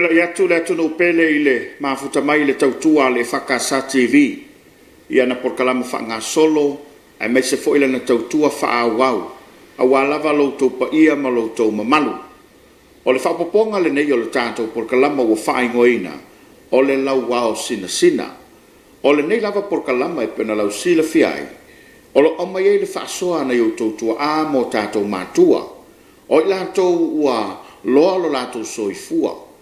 Wela yatu le tunu pele ile mafuta mai le tautua le EFKS TV. Ia na porkalama wha solo ai mai se fo ile na tautua wha wau. A walava lo to pa ia ma lo to mamalu. O le whapoponga le nei o le tātou porkalama wa wha ingoina. O le Lauao Sinasina. O le nei lava porkalama e pena lau sila fiai. O lo omai e le wha soa na yo tautua a mo tātou mātua. O i lātou ua loa lo lātou soifua.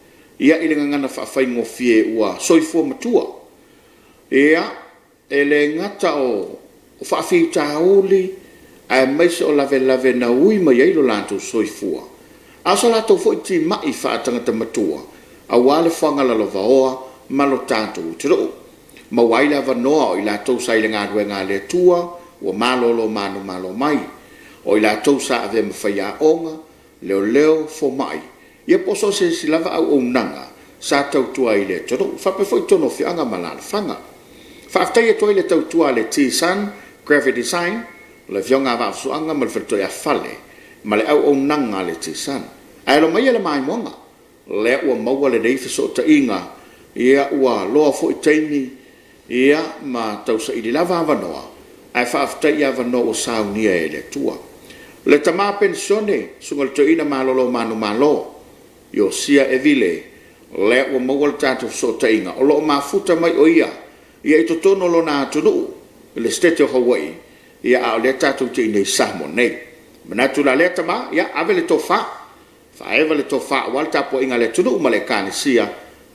Ia i le ngana whaafai fie ua soifua matua. Ia e le ngata o whaafi tauli ai maise o lave na ui mai ei lo lātou soifua. Asa lātou fo i ti mai whaatangata matua. A wale whangala lo vaoa ma lo tātou utiro. Ma waile ava noa o i lātou sa i le ngādue ngā le tua ua malolo manu malo mai. O i lātou sa ave mawhaia onga leo fo mai. Ia poso se silava au o nanga sa tautua i le toro. Whape foi tono whianga malala whanga. Whaaftai e toi le tautua le T-Sun, Gravity Sign, le whionga whaafsuanga ma le whatoi a whale, ma le au o nanga le T-Sun. Ai lo mai le mai monga, le ua maua le neifa so ta inga, ia ua loa fo i teini, ia ma tausa i li lava avanoa, ai whaaftai avanoa o saunia e le tua. Le tama pensione, sunga le toina malolo manu malo, yo sia e vile, le ua maua le tātou so ta inga, o loo mafuta mai o ia i totono lo na atunu, le state of Hawaii, ia a le tātou te inei Samoa nei. Manatu la le tama, ia ave le tofa, whaeva le tofa, wal tapo inga le tunu ma le kāne sia,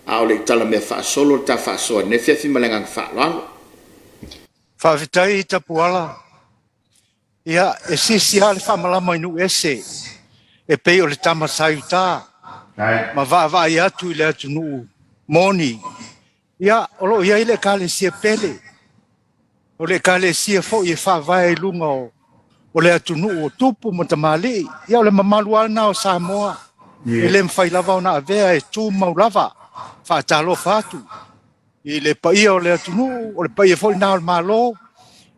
a o le itala mea wha solo ta wha soa, ne whiawhi malengang wha loano. Whawhitai i tapu ala, ia e sisi ale whamalama inu ese, e pei o le tama sayu tā, ma va i atu i le atunu moni, ia o ia ile kale sia pele. O le kale sia fo i fa vai lunga o le atunu o tupu matamali. Ia o le mamalu ana o Samoa. Ile mfai lava ona avea e tu maulava. Fa talo fatu. Ile pa ia o le atunu o le pa ia fo i nao malo.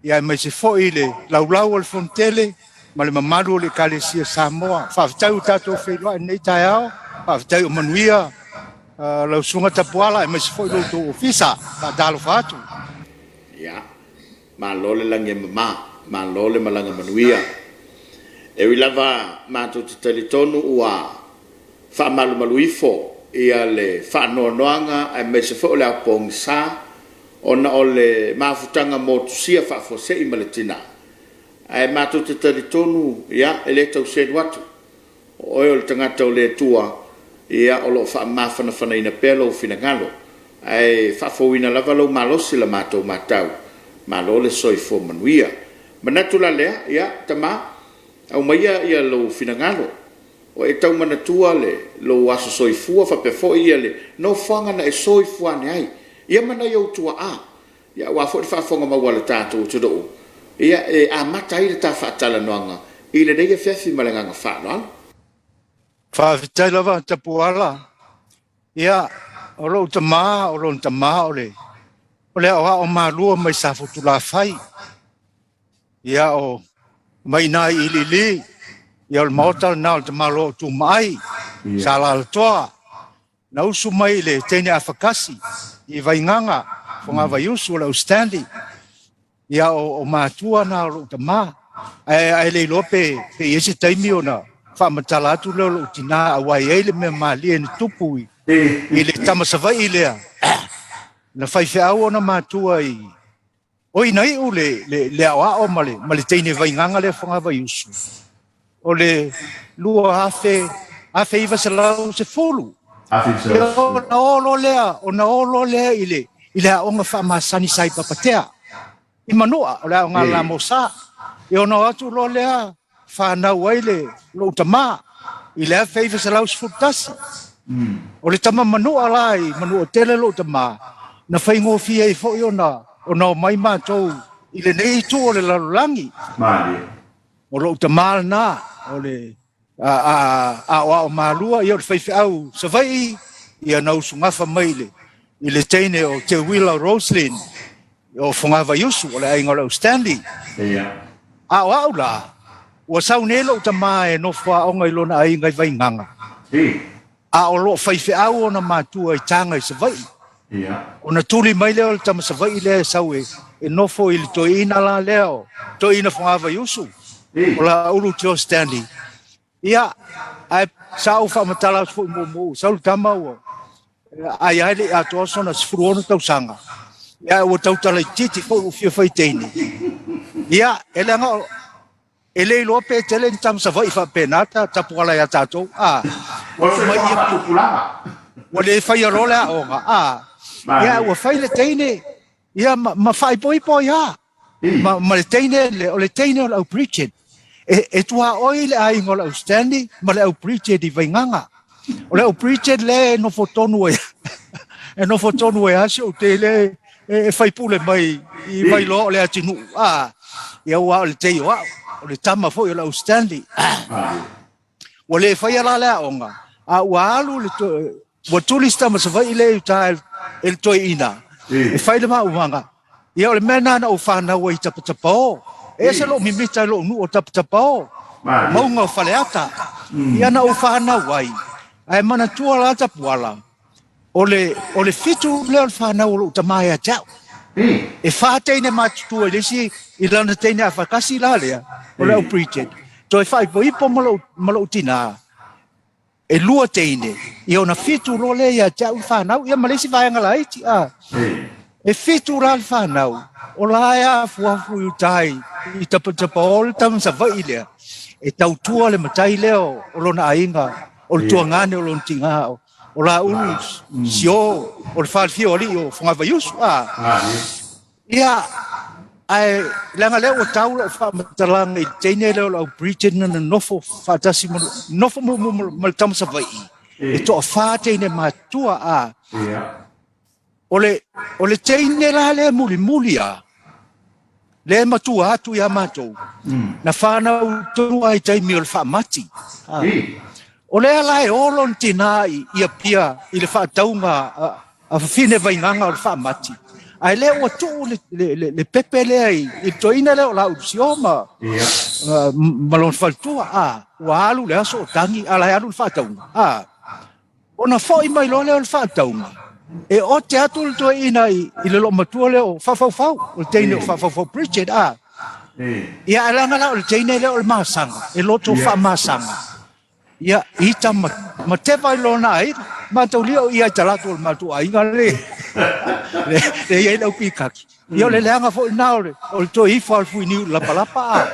Ia mai se fo i le laulau o le fontele. Ma le mamalu o le kale sia Samoa. Fa vitai tato whelua nei tai ao. Fa vitai o manuia. Lau sunga tapuala e mesi foi louto ofisa ta dalo fatu. Ya, ma lole lange ma lole malanga manuia. E wilava ma to talitonu ua fa maluifo ia le fa noanga e mesi foi le apongsa ona ole mafutanga motusia fa fose i maletina. Ai ma to talitonu ya electo said watu. Oil tangata le tua ia o lo fa mafana fana ina pelo fina ngalo ai fa fo ina lava lo malosi la mato matau malo le soifo manuia manatu la lea ia tama au maia ia lo fina ngalo o e tau manatua le lo aso soifua fa pe fo ia le no fanga na e soifua ne ai ia mana yo tua a ia wa fo fa fonga ma wala tatu tudo ia e a matai le ta fa tala noanga ile de ia fefi malanga fa no Whawhitai lava tapu ala. Ia, o lo tama o le. O le oa o mārua mai sa futu la whai. Ia o mai nai ili. Ia o le maotal na o tama lo tu mai. Sa la toa. Na usu mai le tene a whakasi. I vainganga. Whanga vai usu o le ustandi. Ia o mātua na o lo tama. Ai le lope pe ese taimi o na. Whamatala atu leo lo tina a wai eile me maali e ni tupui. I le tamasawai i lea. Na whaiwhi au ona mātua i. Oi nei u le awa o male. Ma le teine vainganga le whanga vai usu. O le lua afe iwa se lau se fulu. O na olo lea i le aonga whamasani sai papatea. I manua o le aonga la mosa. I ona atu lo lea. Whanau aile lo tama i lea whaiva sa lau sfutasi. O le tama manua lai, manua tele lo tama, na whaingo fia i fo i ona o mai mātou i le nei tu o le lalulangi. O lo tama na, o le a o maalua i o le whaifi au sa vai i a nau sungafa maile i le teine o Te Wila Roslyn o whangava yusu o le ainga lau Stanley. A o au la, ua saunelo tama e no wha onga ilona ai ngai vai nganga. a o lo fai au ona matua I tanga I se vai. Ona tuli mai leo le tama se vai le sau e nofo I le toi ina la leo, toi ina whangava yusu. O la ulu tio Stanley. Ia, ai sau whamatala fo mo sau tama o. Ai le a toa sona sfruona tau sanga. Ia o tau tala titi fo u fia fai teine. Ia, ele anga ele lo pe tele tam sa vai fa penata tapuala ya tato. O se fa tu pulanga. O le fai rola o nga. Ia o fai le teine. Ia ma fai poi ya. Ma le teine le teine o preaching. E tua oi le ai ngola standing ma le preaching di vainganga. O le preaching le no fotonu e. E no fotonu e asio te le e fai pule mai I vai lo le atinu. Ia wa le te wa o le tama fo la Stanley. O le fai ala la onga. Wa alu le to wa tulista ma se vai le ta el toina. E fai le ma uanga. Ia o le mena na o fana wa I tapatapao. E se lo mimita lo nu o tapatapao. Maunga o faleata. Ia na o fana wai. Ai mana tua la tapuala. O le fitu le o fana o lo tamai a tau. E whāteine mātutua le si I lana teine a whakasi la lea, o leo preaching. To e whai po ipo malo tina. E lua teine, I ona fitu lo le ia tau whanau, ia malesi vaianga la iti. E fitu la whanau, o la ea fuafu utai, I tapatapa o le tam sa vai lea. E tautua le matai leo, o lona ainga, o le tuangane o lona tingao. O la ulus, sio, o le whaalfio ali o whangava yusu. Ia, ai, langa leo o tau o whamatalanga I teine leo lau preaching na nofo whaatasi nofo mo tamasa vai. E toa whāteine mātua O le teine la le muli Le matua atu ia mātou. Na whanau tonu ai teimi o le whaamati. O le ala e olon tina ia pia I le whaataunga a whine vainganga o le whaamati. Ai le o tu le pepe le ai I toina le o la usioma. Malon faltua wa alu le aso tangi ala alu le whaataunga. Ona foi mai lo le o le whaataunga. E o te atu le toina I le lo matua le o whawhawhau. O le teine o whawhawhau preached Ia alanga la o le teine le o le masanga. E loto whamasanga. Ia ita ma te vai lona ai ma tau lio ia talatu o matu ai ngale le ia no pikaki ia le langa fo naure o to I fa fu ni la palapa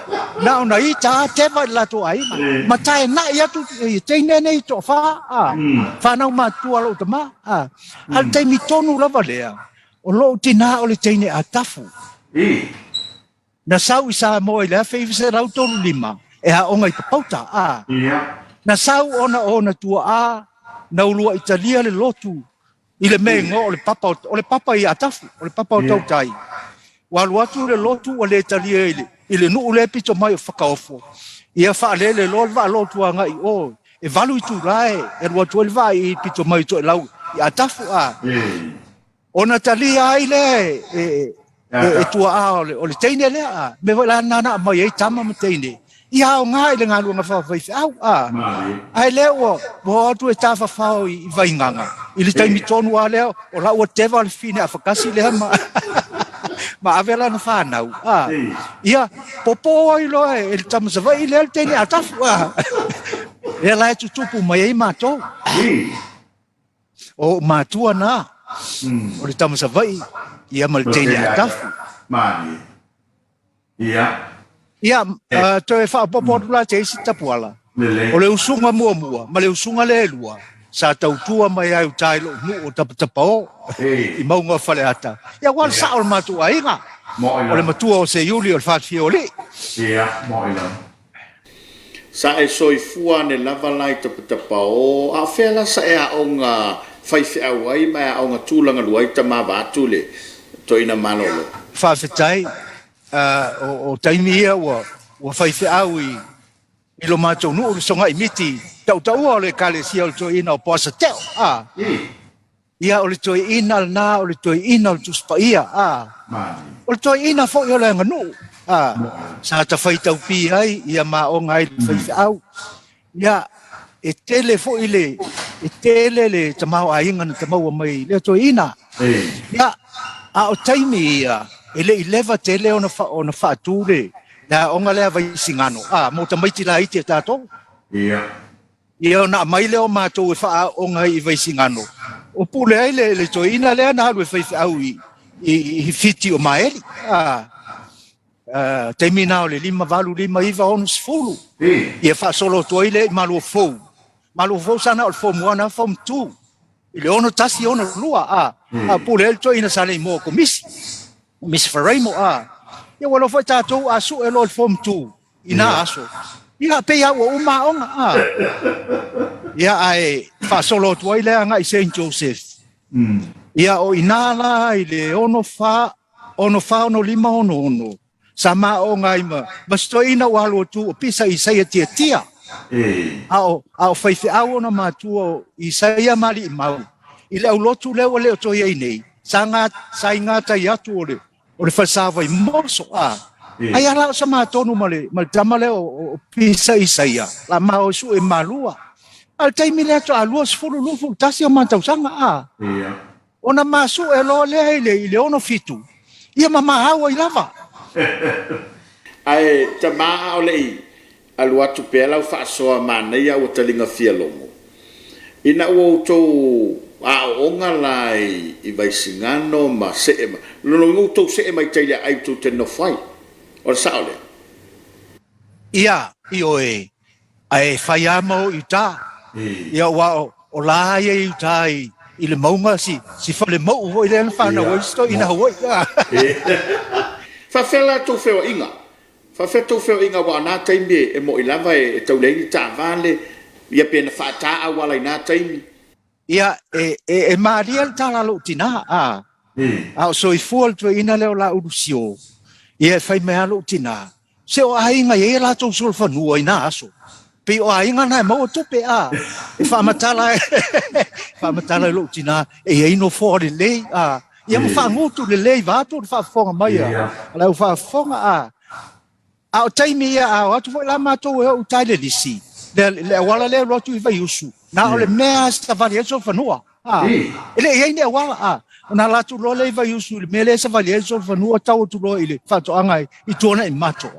na ona ita te vai la to ai ma tai na ia tu te nei to fa na ma tu alo tama al te mi tonu la valea o lo tina o le teine atafu na sau isa mo ile fa se ra to lima e a onga I pauta Na sau ona tua na ulua Italia le lotu I le mengo o le papa I atafu o le papa o tautai. Wa luatu le lotu o le Italia I le nuu le pito mai o whakaofo. Ia whaale le lo va lotu anga I o e valu I tu rae e luatu le va I pito mai to lau I atafu Ona Italia ai le e tua o le teine le me vai la nana mai e tama ma teine. Ia o ngai le ngalu nga whawhai au ai leo o tu e tafa whao I vainganga I le taimi tonu a leo o la ua tewa le fine a whakasi lea ma avela na whanau ia popo I loa e le tamasawai lea le teine a tafu e la e tutupu mai ei mātou o mātua na o le tamasawai ia ma le teine a tafu Ia, to e wha popo la te isi tapuala. O le usunga mua, ma le usunga le lua. Sa tautua mai ai utailo nu o tapatapao. I maunga whaleata. Ia wal sa o matua inga. O le matua o se yuli o le whaatfia o le. Ia, mo ila. Sa e soifua ne lava lai tapatapao. A whela sa e a onga whaifi au ai mai a onga tūlanga luai ta ma vātu le. To ina manolo. Whawhetai. O taimi ia ua whaiwhi au I lo mātou nuu songa I miti tau o le kalesia o le toi ina o poasa teo ia o le toi ina na o le toi ina o le tuspa ia o le toi ina fo i o le nganu sa ta whaitau pi ai ia ma o ngai le whaiwhi au ia e tele fo I le e tele le tamau ainga na tamau mai le to ina ya a o taimi ia ele ileva tele ona fa tule na onga le vai singano mo tamai tila ite tato ia na mai le o matou e fa onga i vai singano o pule ai le to ina le na le fa au i fiti o mai taimina o le 5 iva onu sfulu ia fa solo to ile malu fo sana o fo moana fo tu ile ono tasi ono lua pule el to ina sale mo komisi Miss Ferrimo ia wala foi tatou asu elo fo tu ina aso ia pe ia o uma onga ia ai fa solo to ile anga i Saint Joseph ia o inala ile ono fa ono lima ono sama o ngai ma sto ina walo tu o pisa i sai tia ao fai au na matu i sai mali mau ile au lotu le ole to ye nei sanga sainga ta ya tu ole fa sa vai moso ai ala sama tonu male mal tamale o pisa i sai la mau su e malua al taimi le to alua sfulu lufu tasi o mantau sanga ona masu e lo le ile ono fitu ia mama hawa i lava ai tama ole alu atu pela u fa so mana ia o talinga fialomo ina o to onga lai i vai singano ma se lo to se mai tele ai tu te no fai o saole ia io ai fai amo ita ia wa o la ia ita i le maunga si fa le mau ho ile fa na o sto ina ho fa fela tu feo inga fa fe tu feo inga wa na taimi e mo ilava e tau le ta vale ia pena fa ta wala ina taimi ia e mariel ta la lutina so i fuol tu ina le la udusio ia fai me alu tina se o ainga ia la tu sul fa nu ina aso pe o ainga na mo tu pe fa matala lutina e no for le ia mo fa ngutu le va tu fa fonga mai la fa fonga au taimi ia au tu la mato o tai le lisi le wala le rotu vai usu na ole mea sta variaso fanua ele ia ne wala na la tu lo le vai usu le mele sa variaso fanua tau tu lo ile fa to anga i tona i mato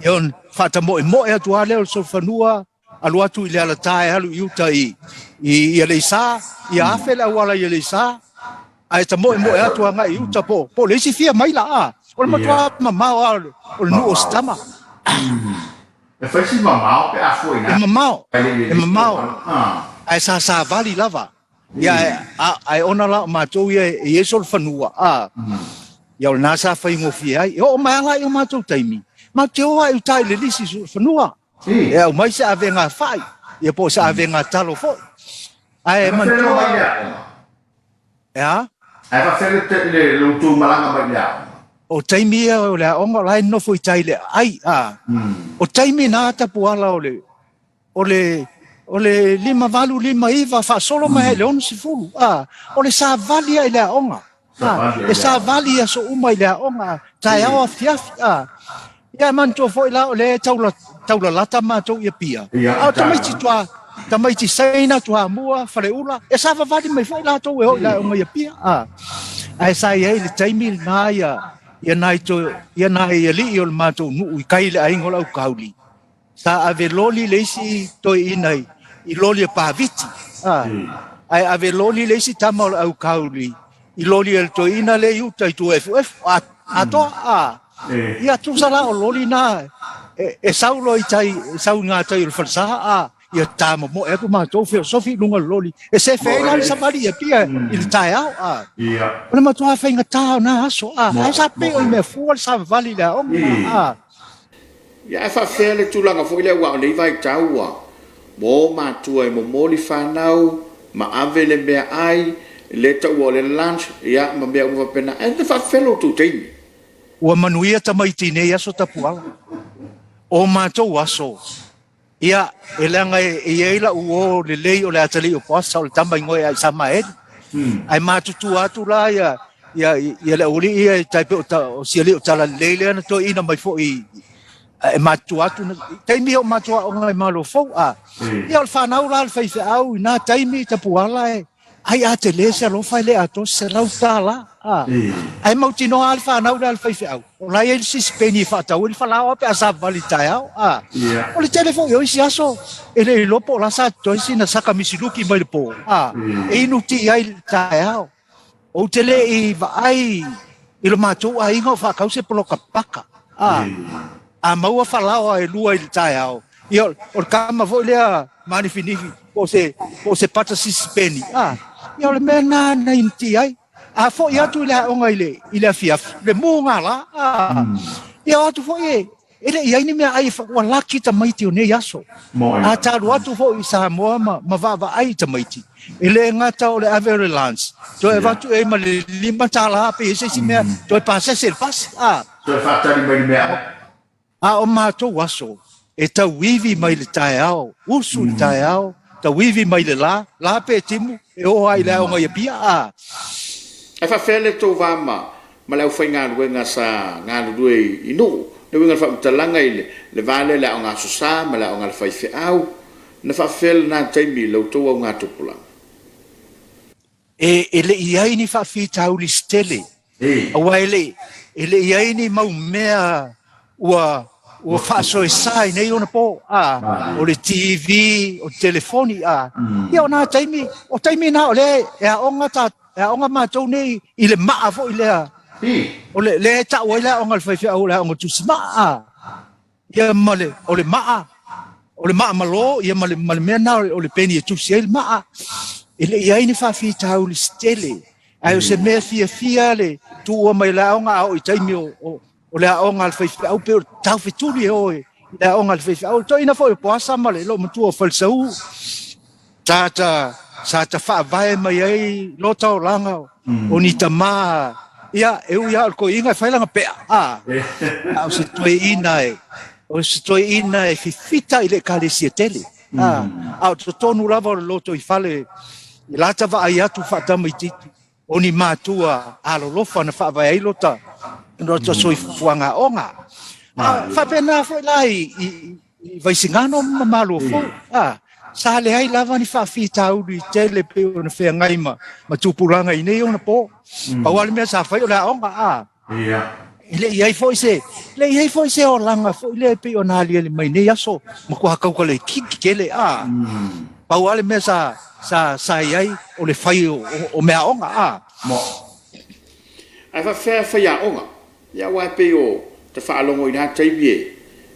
yon fa ta mo e tu ale so fanua alu atu ile ala tai alu yuta i le sa i afela wala i le sa ai ta mo e atu anga i uta po le si fia mai la o ma tua mama o no ostama e fai si mama pe a foi na mama ai sa vali lava ia ai ona la ma tu e sol fanua ia o nasa fai ngo fi ai o ma la o ma tu taimi ma te o ai tai le lisi fanua ia o mai sa avenga fai ia po sa avenga talo fo ai man tu ia ai va fere le lo tu malanga mai o taimi o le onga lai no foi tai le ai o taimi na ta puala o le 5 iva fa solo mai le on si fulu o le sa vali ai le onga e sa vali so uma ile onga tai ao fiaf ia man to foi la o le taula lata ma to ia pia tamai ti saina tu amua fale ula e sa vali mai foi la to e o la onga ia pia ai sai ai le taimi na ia nai ali o matou nu i kai le aingo lau kauli sa ave loli leisi to inai i loli pa viti ai ave loli leisi tama au kauli i loli el to ina le uta i tu ato ia tu sala o loli na e saulo i tai sau nga tai il falsa ia tama mo e ma to filosofi lunga loli e se fe na sa mali pia il tai au ia ona ma to fa nga ta na so ai sa pe o me fu sa vali la ia fa fele tu langa fo ile wa le vai taua mo ma tu e mo moli fa nau ma ave le be ai le ta o le lunch ia ma be o pena e fa felo tu te o manuia tamai tine ia so tapuala o ma to aso ia elanga e la o le lei o le atali o pasa o tamba ngoi ai sama ai ma tu atu la ia le uli ia tai pe o siali o tala lele na to ina mai fo i e matua tu taimi o matua o ngai malo fo ia o fanau la fai fe au na taimi te puala ai a te le se lo fai le ato se lau tala ai mau tino al fanau la fai fe au o la il si speni fa ta o fa la o pe asa valita au o le telefone yo si aso ele lo po la sa to si na saka misiluki mai le po e inuti ai ta au o tele i vai i lo matua ai ngo fa kau se poloka paka a maua falao e lua i tai au. Ia o kama vo lea manifinifi o se pata sispeni. Ia o le mena na inti ai. A fo ia tu le onga i le fiaf. Le munga la. Ia atu fo e. Ele ia ni mea ai wa laki ta maiti o ne yaso. A taru atu fo i Samoa ma vava ai ta maiti. Ele ngata o le Avery Lance. To e vatu e ma le lima tala ape e se si mea. To e pase se pas. To e fatari mai mea. O mātou aso, e tau wivi mai le tae ao, usu le tae ao, tau wivi mai le la pe timu, e o ai le onga ia pia E whawhele tō wāma, ma leo whai ngā ruenga sa ngā rue inu, le winga whamtalanga i le vale le o ngā sosa, ma le o ngā le whai au, na whawhele nā taimi lau tō au ngā tupula. E le iai ni whawhitau li stele, awa e le iai ni mau mea ua whaaso e sai nei ona po o le TV o telefoni ia o nā taimi o taimi nā o le e a onga mātou nei i le maa fo i lea o le ta o le onga le whaiwhia o le onga tusi maa ia male o le maa malo ia male mea nā o le peni e tusi e le maa e le iai ni whawhi tau le stele ai o se mea fia le tu o mai le onga o i taimi o le aonga le whaiwhi au peo tau wheturi oe le aonga le whaiwhi au to ina fo e poasa ma le lo matua o whalsau sa ta whaavae mai ai lo tau langa o ni ta maa ia ia alko inga whailanga pea au se toe ina e whiwhita i le kālesia tele au to tonu lava o le loto i whale i lata wa ai atu whaatama i titu o ni mātua alolofa na whaavae ai lota no to soi fuanga onga fa pena foi lá e vai singano malo fo sa le ai lava ni fa fita u di tele pe no fe ngai ma tupulanga i nei ona po pa wale me sa foi la onga le ai foi se o langa foi le pe ona le mai nei aso mo ko ka le kikele pa wale me sa ai o le fai o me onga mo ai fa fe ya onga ia wa pe o te whaalongo i nā taimi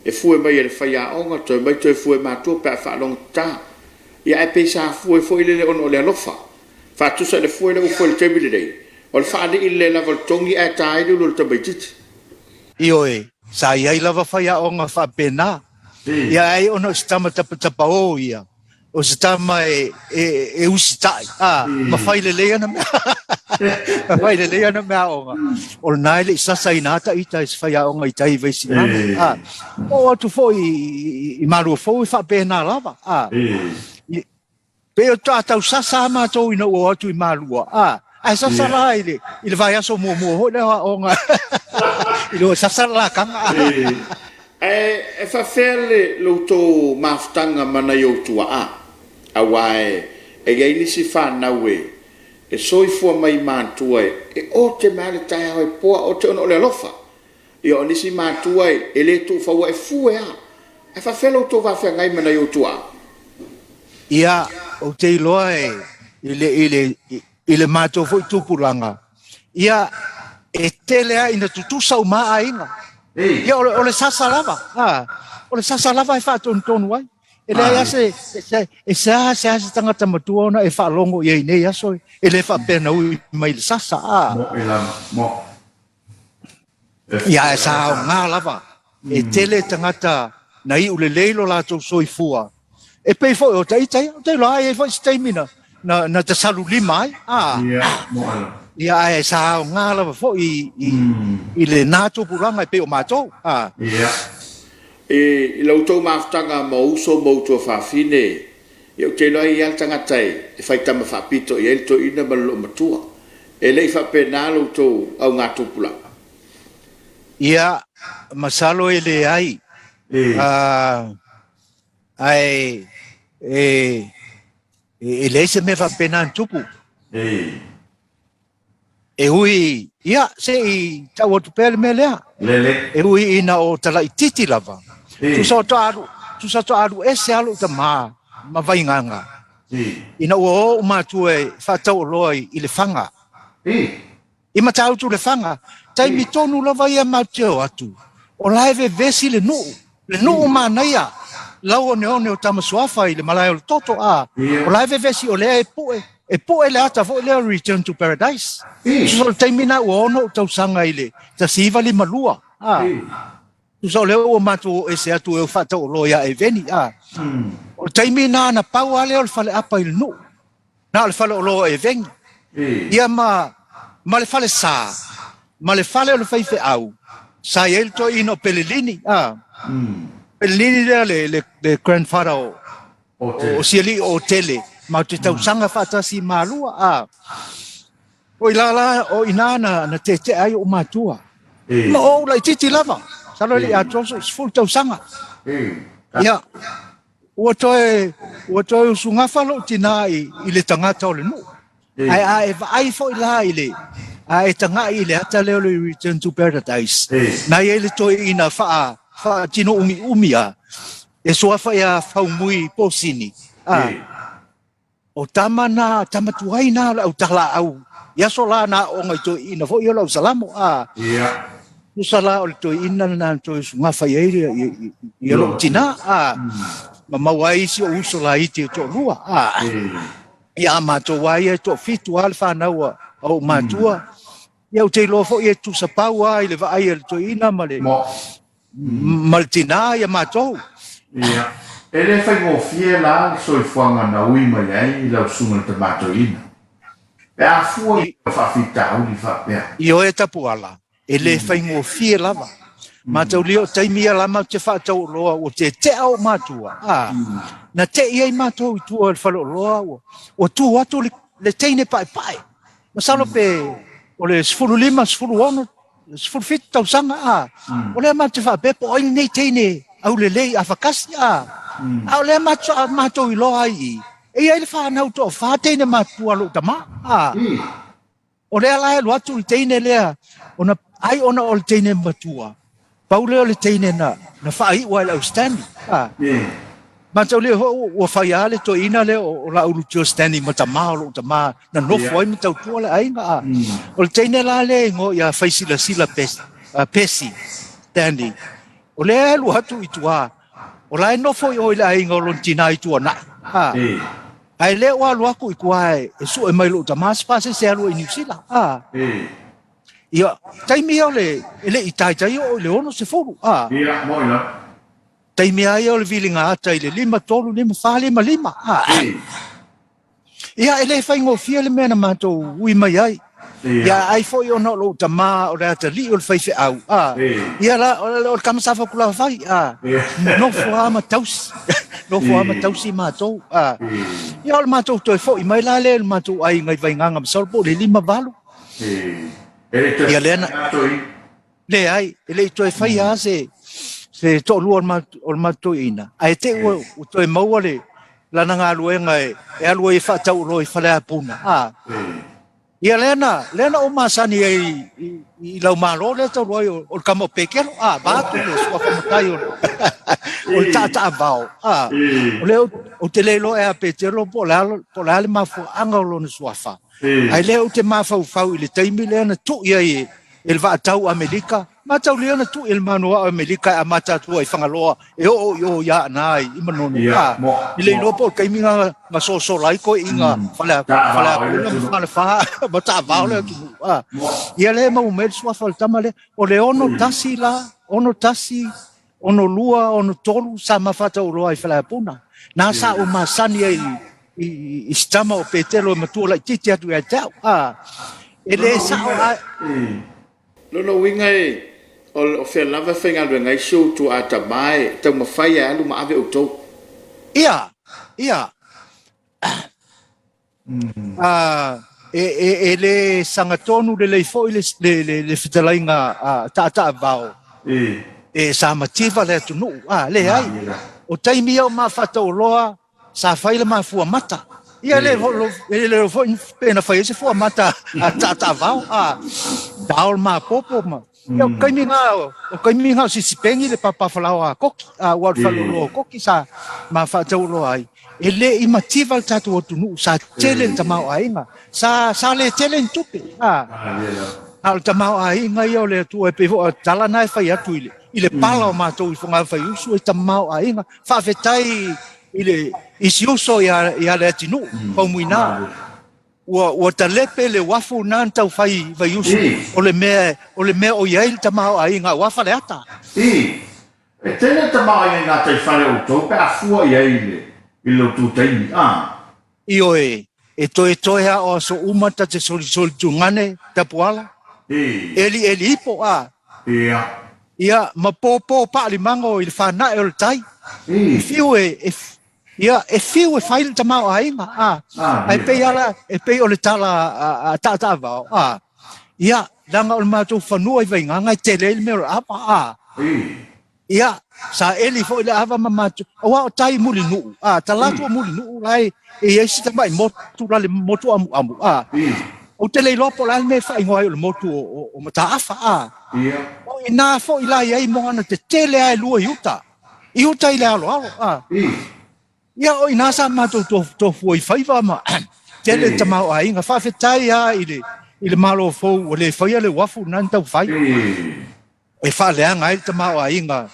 e fue mai e le whaia onga to mai to e fue mātua pe a whaalongo tā ia e pe sa fue le ono le alofa whaatusa le fue le ufo le taimi le rei o le whaale i le lava tongi e tā ilu lo le tamaititi io sa iai lava whaia onga whapena ia ai ono stama tapa o ia o stama e usitai ma whaile lea na mea vai le lea na mea onga o nai le sasa inata ita is whaia onga i tai veisi o atu fo i maru fo i whapena lava pe o tātau sasa mātou ina o atu i marua ai sasa la i le vai aso mua ho le onga i lo sasa la kanga e whawhele lo tō mafutanga mana i o tua a wae e gai nisi whanau e soifua mai mātua e o te mare tai hau e poa o te ono le alofa i o nisi mātua e le tū whaua e fue e whawhele o tō whawhia ngai mana i o tua ia o te iloa i le mātua fo i tūpuranga ia e telea ina tutusa o maa inga ia o le sasa lava o le sasa lava e whaatonu ai e le ase e se tangata matua ona e whaalongo i nei aso e le whapena ui mai le sasa ia e sa o ngā lava e tele tangata na i ule leilo lātou soifua e pei fo o taitai o te loa e fo i steimina na te salu lima ai ia e sa o ngā lava fo i le nātou puranga e pei o mātou i lautou mafutanga ma uso mautua whawhine i au te loa i al tangatai e whaitama whapito i elto ina malolo matua e lei whapena lautou au ngā tupula ia masalo e le ai ai le se me va pena tupu hui ia se I tau tu pele me lea hui ina o tala I titi lava tu sa to alu ese alu ta ma vai nganga ina o matu e fatau loi I le fanga I matau tu le fanga tai mi tonu lava ia mateo atu o laive vesi le nuu manaia lau ne o tamasuafa I le malai o toto o laive vesi o lea e poe le ata vo le return to paradise so tai mina o ono tau sanga ile ta siva li malua so le o matu e se atu e fatau loia e veni o tai mina na pau ale o fale apa il nu na le fale o loa e vengi ia ma le fale sa ma le fale o le faife au sa el to ino pelelini pelelini le grandfather o siali o tele ma te tau sanga fatasi malua o ilala o inana na te ai o matua ma o la titi lava salo li atroso full tau sanga ia o toi sunga falo tinai ile tangata o le nu ai fo ila ile ai tanga ile ata leo le return to paradise na ile toi ina fa tino umia e soa fa ia fa mui posini o tamatuaina au tala au ia sola na o ngai toi ina fo ia lau salamo usala o toi ina na toi sunga fa ia lo tina ma wai si o usola iti to rua ia matua ia to fitu alfa na o matua ia o te lo fo ia tu sapaua ile va ai to ina male maltina ia matou ia ele fai mo fie la so fuanga na ui mai ai la sunga te matoina pe a fu fa fita u li fa pe io e tapuala ele fai mo fie lava matou lio taimia la ma te fa tau loa o te au matua na te ia matou I tu o falo loa o tu atu le teine pai masalo pe o le sfulu lima sfulu ono sfulu fit tau sanga o le ma te fa pe po ai nei teine au le lei afakasi au le matou I loa ai e ia le fa na to fa teine matua lo tama o le ala lo atu teine lea ona ai ona o teine matua Paule o le teine na whai ua le outstanding. Ma tau le o whai ale to ina le o la ulu tio standing ma tamā o lo tamā na nofo ai ma tau tua le ainga o le teine la le ngo ia whai sila pesi standing. O le alu hatu I tua o la nofo I o le ainga o lon tina I tua na. Ai le o alu aku I kuae e su e mai lo tamā spase se alu I New Zealand. Ia, taimi au le I tai o le ono se foru. ia mo ina Taimi ai au le vilinga ata I le 5 tolu 5 5. Ia, ele fai ngofia le mena matou ui mai ai. Ia, ai foi ono lo tamā o le ata li o le fai fe au. Ia, o le kamasafa kula fai. No fuama tausi. No fuama tausi matou. Ia, o le matou toi foi mai la le matou ai ngai vai nganga masalpo le 5 valu. Ia lena le ai ele toi fai se to lu o matou ina ai te o toi mau le lana nga luenga e alu e fa tau roi fale apuna ia lena o masani I lau malo le tau roi o kamo pekelo ba tu le sua famatai o tata vao o le o te lelo e a petelo po le mafu anga lo ne suafa ai leo te mafau I le taimi le na tu ia il va tau Amerika ma tau le na tu il manu Amerika a mata tu ai fangaloa o ya nai I manoni ile no po kai minga ma so lai ko inga fala ma fa ma ta va le ia le ma umel sua falta male o le ono tasi ono lua ono tolu sa ma fata o ai fala puna na sa o masani I stama o petelo matua la titi atu ia tau ele sa no winga o fe lava fenga le ngai show tu ata mai tau mafai alu ma ave o to ia ele sangatonu le leifo le fitalainga ta vao e sa mativa le tunu le ai o taimi o ma fatau loa sa faile ma fu mata ia le fo pena fai se fu mata ta vau daul ma popo ma o kaimi nga si pengi le papa falau a koki wa falu lo koki sa ma fatau loa ai ele i mativa le tatu o tunu sa tele tamau ainga sa le tele tupe al tamau ainga ia le tu e pe tala nai fai atu ile pala o mātou i whunga whai usu e tamau a inga whawhetai ile isi uso ia le atinu paumuina ua ta lepe le wafu nān tau whai usu o le mea o iai le tamau a inga wafa le ata e tēne tamau a inga tai whare o tau pe a fua iai i lo tu teimi io e toe ha o so umata te soli tungane tapuala eli ipo ia ma popo pa limango il fana e o tai fiu e fail tamau ainga ai pe o le tala ta va ia danga o matou fanua i vainga ngai tele me apa ia sa eli fo le ava mamato o tai muli nu talatu muli nu lai e esi tamai motu la le motu amu o tele lopo la me fa ngoi o motu o mataafa o ina fo ila ia mo ana te tele ai lua iuta ile alo ia o ina sa mato to foi faiva ma tele tamau ainga fa fetai ile malo fo o le faia le wafu nan tau fai e fa le anga ile tamau ainga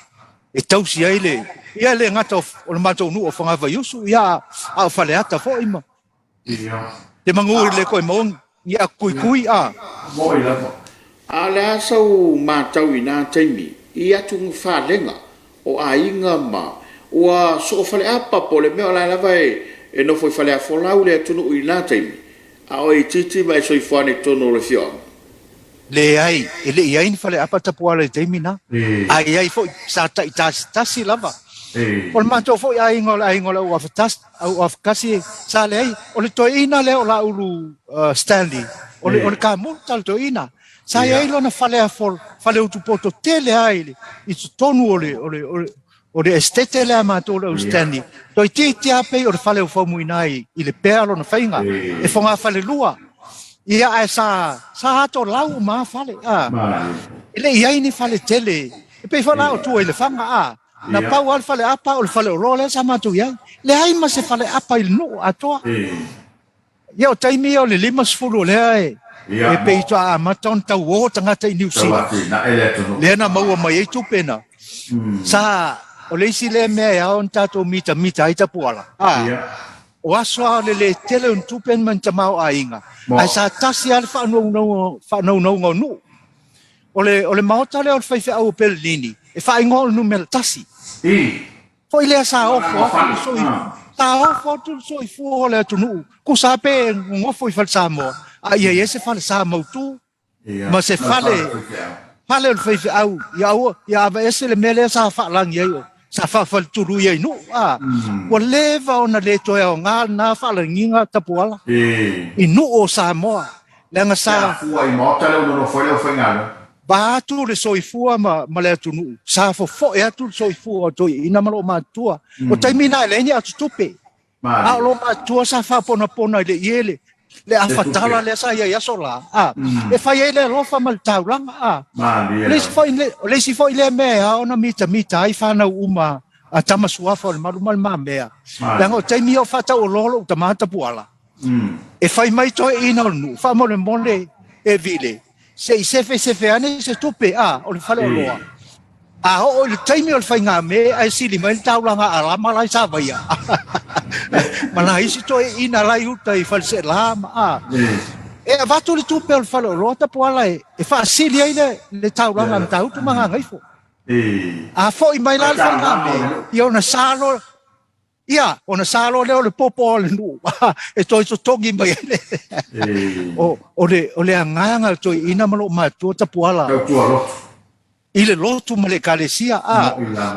e tau si ile ia le ngata o le mato nu o fanga va yusu ia a fa le ata fo ima te mangu le ko mo ia kui moi la ala sau matau ina taimi ia tung fa lenga o ainga ma ua so fale apa po le mea la vai e no foi fale a folau le tunu ina taimi a o titi mai so ifane tono le fio le ai ele ia in fale apa tapua le taimi na ai foi sa tasi lava o mato foi ai ngola o aftas au afkasi sa le ai o le toina le o la ulu Stanley o le kamu tal toina sa ai lona fale utu poto tele ai i tonu o le estete le mato o Stanley toi titi ape o fale o fomuinai i le perlo na fainga e fonga fale lua ia ai sa ato lau ma fale ele ia ni fale tele e pe fala o tu ele fanga na pau al fale apa o fale o role sa matu ia le ai ma se fale apa il no atoa ia o taimi o le limas fulu le ai e pe to a maton ta wo tanga te New Zealand le na mau mai tu pena sa o le si le me a on tato mita ai tapuala o aswa le tele un tu pen man tamau ainga ai sa tasi al fa no nu o le maota le o fai fa o pelini e fa ingol no mel tasi foi le sa o fo tu so i fu le tu nu ku sa pe ngo foi fa Samoa ai ese fa Samoa tu ma se fale o fai fa au ya va ese le mele sa fa lang ye sa fa tu ru ye nu o leva ona le to ya nga na fa la nginga tapuala i nu o Samoa le nga sa fu ai mota le no foi le foi ngalo ba tu le soifua ma le tunu sa fo e tu soifua to ina malo matua o taimina le ni atu tupe a lo matua sa fa pona le afatala le sa ia sola e fa ele lo fa mal tauranga le si foi le me ona mita ai fa na uma a tamasua fo mal ma me la o taimi o fa ta o lo tamata puala e fai mai to ina nu fa mo le mole e vile se fe ane se tupe o le fale o loa o le taimi o le fai ngā me ai sili mai taulanga ala malai sa vaia mana isi to ina lai uta i false lama e vatu le tupe o le fale o loa tapu ala e fa sili ai le taulanga mta utu manga ngaifo fo i mai la le fai ngā me i ona salo ona salo le o le popo o le nu e toi to togi mai le o le anganga toi ina malo matua tapuala i le lotu ma le kalesia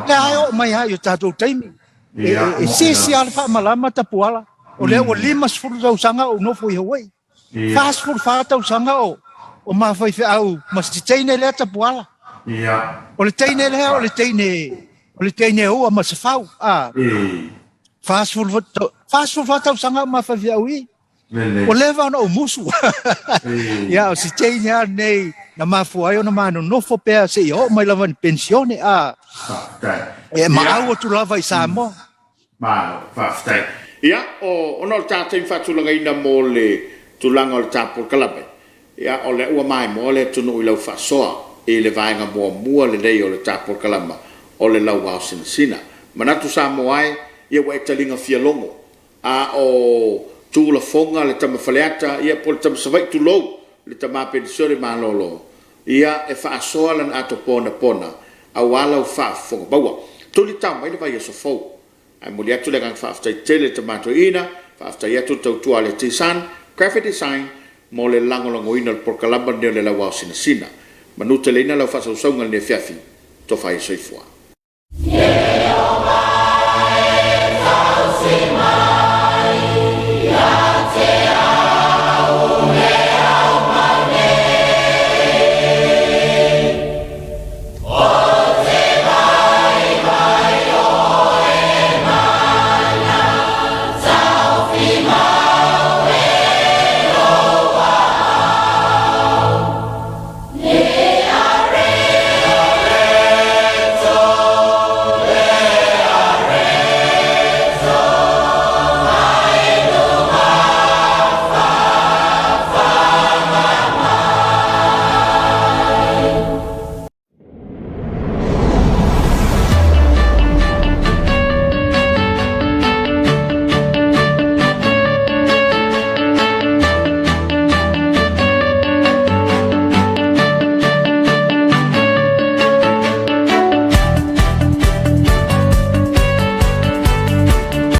le ayo mai ayo tatou taimi e sisi alfa malama tapuala o le o limas furu tau sanga o nofo i Hawaii fast food fa tau sanga o mawhai fe au mas titeine le tapuala Ia. O le teine le o le teine o ma se fau. Fast food tau sanga ma fa viaui. O leva no musu. Ya o si teine nei na mafuai o na mano no fo pe se o mai lava pensione E ma au tu lava i Samoa. Ma fa Ia, o no tātou whatulanga ina mō le tulanga o le tāpur kalape. Ia, o le ua mai mō le tunu i lau whasoa e le vaenga mua le rei o le tāpur kalama o le Lauao Sinasina. Manatu Samoa ia wa e talinga fia longo. A o tūla fonga le tamawhaleata, ia po le tamasawai tu lou le tamapedisore malolo. Ia e whaasoa lan ato pona a wala o whaafonga. Baua, tuli tau mai le vai e sofou. Ai muli atu le gang whaaftai tele tamato ina, whaaftai atu tautua le tisan, graphic design, mo le langolongo ina le porkalamba neo le Lauao Sinasina. Manuta le ina lau whasausaunga le fiafi, to whai soifua.